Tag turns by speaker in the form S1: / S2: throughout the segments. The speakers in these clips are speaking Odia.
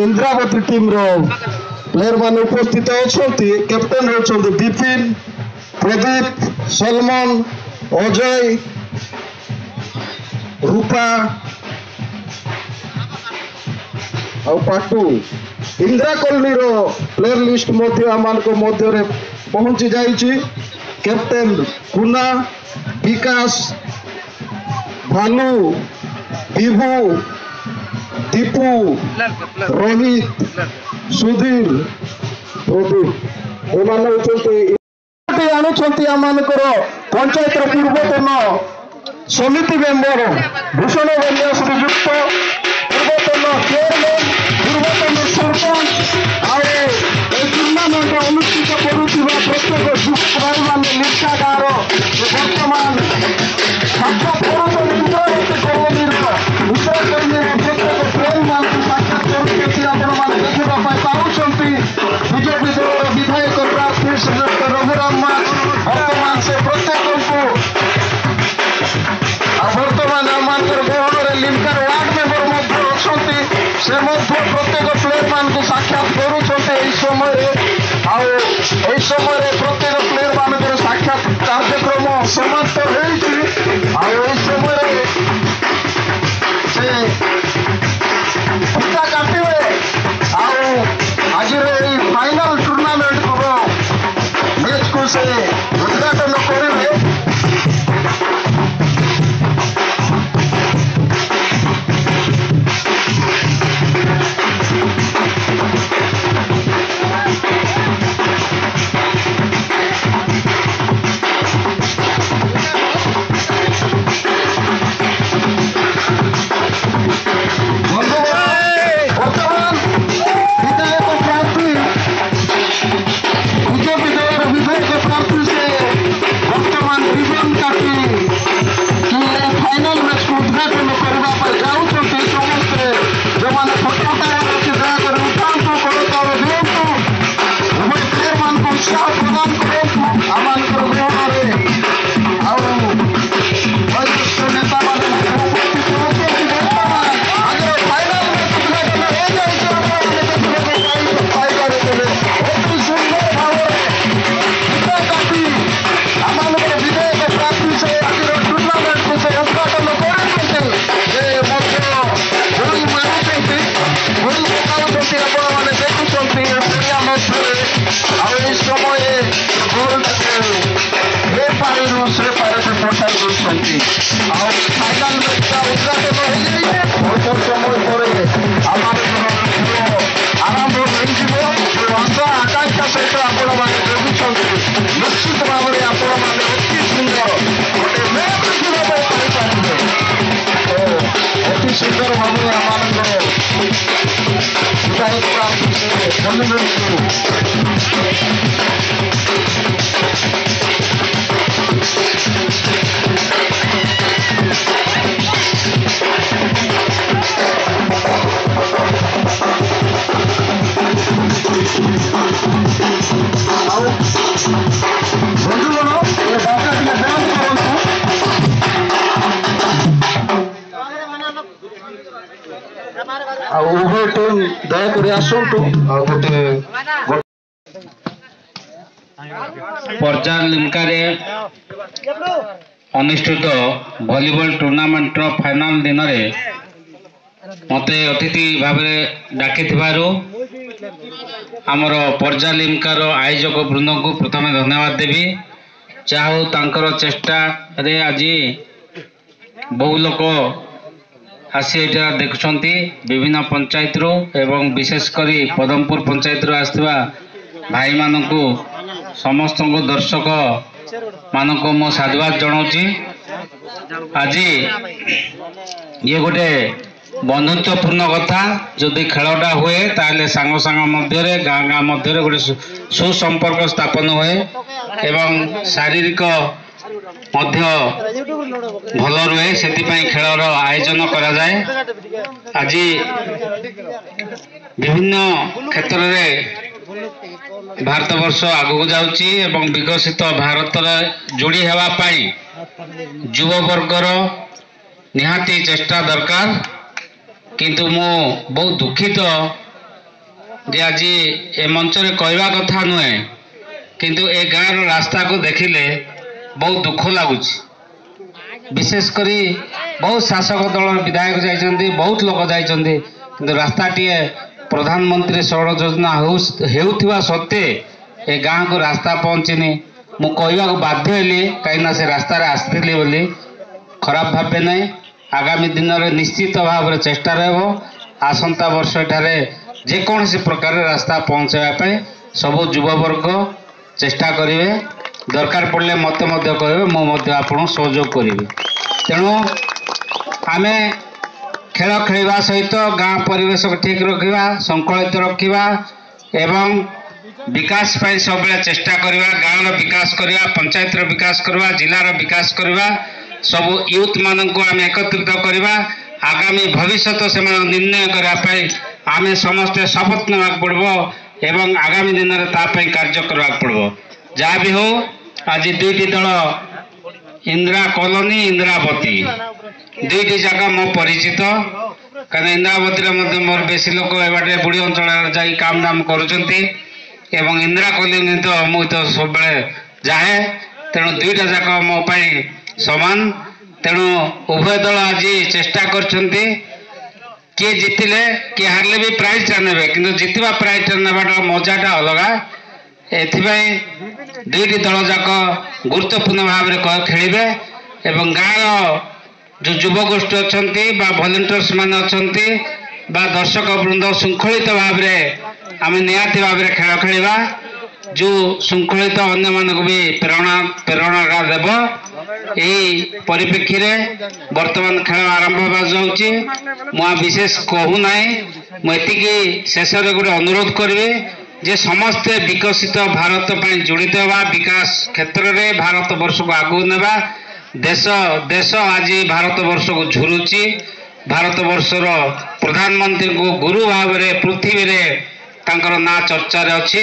S1: इंद्रावती टीम प्लेयर मान उपस्थित अच्छा कैप्टेन रही विपिन प्रदीप सलमान अजय रूपा और पाटू इंदिरा कॉलोनी प्लेयर लिस्ट मध्य पहुंची जाइए कैप्टेन कुना विकास भालू विभू दीपू रोहित सुधीर प्रदीप आनुंकर पंचायत पूर्वतन समिति मेंबर भूषण बलिया श्रीजुक्त पूर्वतन चेयरमैन पूर्वतन सरपंच टूर्णामेंट अनुष्ठित करुवा प्रत्येक युवक भाई मान लिखा गाँव बर्तमान बीजेपी दल विधायक प्रार्थी श्रीजुक्त रघुराम बर्तमान से प्रत्येक बर्तमान आम गहन लिंकर वार्ड मेंबर अच्छा से प्रत्येक प्लेयर मान साक्षात कर समय प्रत्येक प्लेयर मान साक्षात कार्यक्रम समाप्त समय से टीका काटे आज फाइनल टूर्नामेंट मैच को से उद्घाटन करेंगे। निश्चित भाव में अति सुंदर अति सुंदर भाव में उभय टीम दयाकोरी आसतु गोटे
S2: पर्जा लिमकारे अनुष्ठित वॉलीबॉल टूर्नामेंट फाइनल दिन में मते अतिथि भाव डाकी आमर पर्जा लिमकार आयोजक वृंद को प्रथम धन्यवाद देवी चाहू तांकर चेष्टा रे आज बहु लोक आसी एटा देखुंट विभिन्न पंचायत रू एवं विशेषकर पदमपुर पंचायत रू आसवा भाई मानू समस्त दर्शक मानक मो साधुवाद जनाऊँगी। आज ये गोटे ବନ୍ଧୁତ୍ୱପୂର୍ଣ୍ଣ କଥା। ଯଦି ଖେଳଟା ହୁଏ ତାହେଲେ ସାଙ୍ଗ ସାଙ୍ଗ ମଧ୍ୟରେ ଗାଁ ଗାଁ ମଧ୍ୟରେ ଗୋଟେ ସୁସମ୍ପର୍କ ସ୍ଥାପନ ହୁଏ ଏବଂ ଶାରୀରିକ ମଧ୍ୟ ଭଲ ରୁହେ। ସେଥିପାଇଁ ଖେଳର ଆୟୋଜନ କରାଯାଏ। ଆଜି ବିଭିନ୍ନ କ୍ଷେତ୍ରରେ ଭାରତବର୍ଷ ଆଗକୁ ଯାଉଛି ଏବଂ ବିକଶିତ ଭାରତରେ ଯୋଡ଼ି ହେବା ପାଇଁ ଯୁବବର୍ଗର ନିହାତି ଚେଷ୍ଟା ଦରକାର। କିନ୍ତୁ ମୁଁ ବହୁତ ଦୁଃଖିତ ଯେ ଆଜି ଏ ମଞ୍ଚରେ କହିବା କଥା ନୁହେଁ, କିନ୍ତୁ ଏ ଗାଁର ରାସ୍ତାକୁ ଦେଖିଲେ ବହୁତ ଦୁଃଖ ଲାଗୁଛି। ବିଶେଷ କରି ବହୁତ ଶାସକ ଦଳର ବିଧାୟକ ଯାଇଛନ୍ତି, ବହୁତ ଲୋକ ଯାଇଛନ୍ତି, କିନ୍ତୁ ରାସ୍ତାଟିଏ ପ୍ରଧାନମନ୍ତ୍ରୀ ସଡ଼କ ଯୋଜନା ହେଉଥିବା ସତ୍ତ୍ୱେ ଏ ଗାଁକୁ ରାସ୍ତା ପହଞ୍ଚିନି। ମୁଁ କହିବାକୁ ବାଧ୍ୟ ହେଲି କାହିଁକିନା ସେ ରାସ୍ତାରେ ଆସିଥିଲି ବୋଲି। ଖରାପ ଭାବେ ନାହିଁ, ଆଗାମୀ ଦିନରେ ନିଶ୍ଚିତ ଭାବରେ ଚେଷ୍ଟା ରହିବ। ଆସନ୍ତା ବର୍ଷ ଏଠାରେ ଯେକୌଣସି ପ୍ରକାର ରାସ୍ତା ପହଞ୍ଚାଇବା ପାଇଁ ସବୁ ଯୁବବର୍ଗ ଚେଷ୍ଟା କରିବେ। ଦରକାର ପଡ଼ିଲେ ମୋତେ ମଧ୍ୟ କହିବେ, ମୁଁ ମଧ୍ୟ ଆପଣଙ୍କୁ ସହଯୋଗ କରିବି। ତେଣୁ ଆମେ ଖେଳ ଖେଳିବା ସହିତ ଗାଁ ପରିବେଶକୁ ଠିକ୍ ରଖିବା, ଶୃଙ୍ଖଳିତ ରଖିବା ଏବଂ ବିକାଶ ପାଇଁ ସବୁବେଳେ ଚେଷ୍ଟା କରିବା। ଗାଁର ବିକାଶ କରିବା, ପଞ୍ଚାୟତର ବିକାଶ କରିବା, ଜିଲ୍ଲାର ବିକାଶ କରିବା। ସବୁ ୟୁଥ୍ ମାନଙ୍କୁ ଆମେ ଏକତ୍ରିତ କରିବା। ଆଗାମୀ ଭବିଷ୍ୟତ ସେମାନଙ୍କୁ ନିର୍ଣ୍ଣୟ କରିବା ପାଇଁ ଆମେ ସମସ୍ତେ ଶପଥ ନେବାକୁ ପଡ଼ିବ ଏବଂ ଆଗାମୀ ଦିନରେ ତା ପାଇଁ କାର୍ଯ୍ୟ କରିବାକୁ ପଡ଼ିବ। ଯାହା ବି ହଉ, ଆଜି ଦୁଇଟି ଦଳ ଇନ୍ଦିରା କଲୋନୀ, ଇନ୍ଦିରାବତୀ ଦୁଇଟି ଜାଗା ମୁଁ ପରିଚିତ। କାରଣ ଇନ୍ଦିରାବତୀରେ ମଧ୍ୟ ମୋର ବେଶୀ ଲୋକ ଏବାଟେ ବୁଢ଼ୀ ଅଞ୍ଚଳରେ ଯାଇ କାମ ଦାମ କରୁଛନ୍ତି ଏବଂ ଇନ୍ଦିରା କଲୋନୀ ତ ମୁଁ ତ ସବୁବେଳେ ଯାଏ। ତେଣୁ ଦୁଇଟା ଯାକ ମୋ ପାଇଁ ସମାନ। ତେଣୁ ଉଭୟ ଦଳ ଆଜି ଚେଷ୍ଟା କରିଛନ୍ତି, କିଏ ଜିତିଲେ କିଏ ହାରିଲେ ବି ପ୍ରାଇଜ୍ଟା ନେବେ, କିନ୍ତୁ ଜିତିବା ପ୍ରାଇଜ୍ଟା ନେବାଟା ମଜାଟା ଅଲଗା। ଏଥିପାଇଁ ଦୁଇଟି ଦଳ ଯାକ ଗୁରୁତ୍ୱପୂର୍ଣ୍ଣ ଭାବରେ ଖେଳିବେ ଏବଂ ଗାଁର ଯେଉଁ ଯୁବଗୋଷ୍ଠୀ ଅଛନ୍ତି ବା ଭଲେଣ୍ଟିୟର୍ସ ମାନେ ଅଛନ୍ତି ବା ଦର୍ଶକ ବୃନ୍ଦ ଶୃଙ୍ଖଳିତ ଭାବରେ ଆମେ ନିହାତି ଭାବରେ ଖେଳ ଖେଳିବା। ଯେଉଁ ଶୃଙ୍ଖଳିତ ଅନ୍ୟମାନଙ୍କୁ ବି ପ୍ରେରଣା ଦେବ। ଏହି ପରିପ୍ରେକ୍ଷୀରେ ବର୍ତ୍ତମାନ ଖେଳ ଆରମ୍ଭ ହେବାକୁ ଯାଉଛି। ମୁଁ ବିଶେଷ କହୁନାହିଁ, ମୁଁ ଏତିକି ଶେଷରେ ଗୋଟେ ଅନୁରୋଧ କରିବି ଯେ ସମସ୍ତେ ବିକଶିତ ଭାରତ ପାଇଁ ଜଡ଼ିତ ହେବା, ବିକାଶ କ୍ଷେତ୍ରରେ ଭାରତବର୍ଷକୁ ଆଗକୁ ନେବା। ଦେଶ ଆଜି ଭାରତବର୍ଷକୁ ଝୁରୁଛି। ଭାରତବର୍ଷର ପ୍ରଧାନମନ୍ତ୍ରୀଙ୍କୁ ଗୁରୁ ଭାବରେ ପୃଥିବୀରେ ତାଙ୍କର ନାଁ ଚର୍ଚ୍ଚାରେ ଅଛି।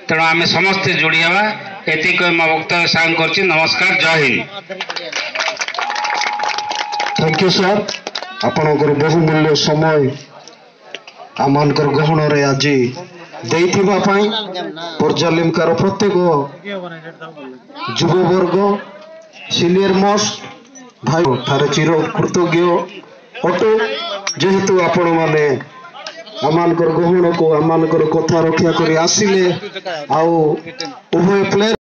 S2: ତେଣୁ ଆମେ ସମସ୍ତେ ଯୋଡ଼ି ହେବା। ଏତିକି ମୋ ବକ୍ତବ୍ୟ ସାଙ୍ଗ କରୁଛି। ନମସ୍କାର, ଜୟ ହିନ୍ଦ।
S1: ଥ୍ୟାଙ୍କ ୟୁ ସାର୍, ଆପଣଙ୍କର ବହୁମୂଲ୍ୟ ସମୟ ଆମମାନଙ୍କର ଗହଣରେ ଆଜି ଦେଇଥିବା ପାଇଁ ପର୍ଯ୍ୟାଲିମ୍କାର ପ୍ରତ୍ୟେକ ଯୁବବର୍ଗ ସିନିୟର ମୋଷ୍ଟ ଭାଇ ଠାରେ ଚିର କୃତଜ୍ଞ ଅଟୁ। ଯେହେତୁ ଆପଣମାନେ ଆମମାନଙ୍କର ଗହଣକୁ ଆମମାନଙ୍କର କଥା ରକ୍ଷା କରି ଆସିଲେ ଆଉ ଉଭୟ ପ୍ଲେୟର